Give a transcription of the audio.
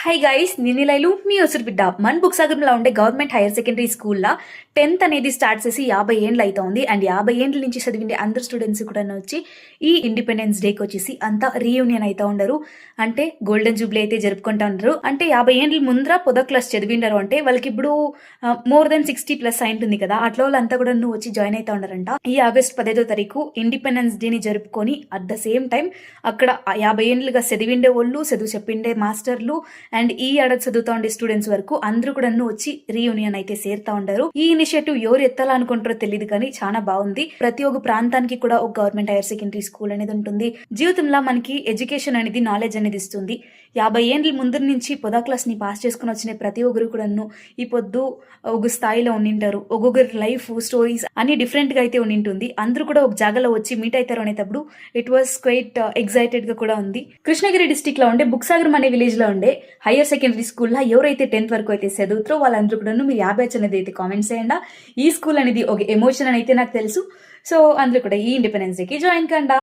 Hi guys నేను లైలు మీ ఉసురు బిడ్డ మన బుక్ సాగరంలో ఉండే గవర్నమెంట్ హైయర్ సెకండరీ స్కూల్లో 10th అనేది స్టార్ట్ చేసి 50 ఏండ్లు అవుతుంది. అండ్ 50 ఏండ్ల నుంచి చదివిండే అందరు స్టూడెంట్స్ కూడా వచ్చి ఈ ఇండిపెండెన్స్ డేకి వచ్చేసి అంతా రీయూనియన్ అవుతా ఉండరు. అంటే గోల్డెన్ జూబ్లీ అయితే జరుపుకుంటా ఉండరు. అంటే 50 ఏండ్ల ముందర పొద క్లాస్ చదివిండరు అంటే వాళ్ళకి ఇప్పుడు మోర్ దెన్ 60+ అయింటుంది కదా, అట్లా వాళ్ళంతా కూడా వచ్చి జాయిన్ అవుతా ఉన్నారంట. ఈ ఆగస్ట్ 15వ తారీఖు ఇండిపెండెన్స్ డేని జరుపుకొని అట్ ద సేమ్ టైం అక్కడ 50 ఏండ్లుగా చదివిండే వాళ్ళు, చదువు చెప్పిండే మాస్టర్లు అండ్ ఈ ఏడాది చదువుతా ఉండే స్టూడెంట్స్ వరకు అందరూ కూడా వచ్చి రీయూనియన్ అయితే చేరుతా ఉంటారు. ఈ ఇనిషియేటివ్ ఎవరు ఎత్తాలనుకుంటారో తెలియదు కానీ చాలా బాగుంది. ప్రతి ఒక్క ప్రాంతానికి కూడా ఒక గవర్నమెంట్ హైయర్ సెకండరీ స్కూల్ అనేది ఉంటుంది. జీవితంలో మనకి ఎడ్యుకేషన్ అనేది నాలెడ్జ్ అనేది ఇస్తుంది. 50 ఏండ్ల ముందు నుంచి పొదా క్లాస్ ని పాస్ చేసుకుని వచ్చిన ప్రతి ఒక్కరు కూడా ఈ పొద్దు ఒక స్థాయిలో ఉండింటారు. ఒక్కొక్కరి లైఫ్ స్టోరీస్ అన్ని డిఫరెంట్ గా అయితే ఉండింటుంది. అందరూ కూడా ఒక జాగాలో వచ్చి మీట్ అవుతారు అనేటప్పుడు ఇట్ వాస్ క్వైట్ ఎక్సైటెడ్ గా కూడా ఉంది. కృష్ణగిరి డిస్టిక్ లో ఉండే బుక్ సాగరం అనే విలేజ్ లో ఉండే హైయర్ సెకండరీ స్కూల్లో ఎవరైతే 10th వరకు అయితే చదువుతారో వాళ్ళందరూ కూడా మీరు 50 బ్యాచ్ అనేది అయితే కామెంట్స్ చేయండి. ఈ స్కూల్ అనేది ఒక ఎమోషన్ అని అయితే నాకు తెలుసు. సో అందరూ కూడా ఈ ఇండిపెండెన్స్ డేకి జాయిన్ కండా.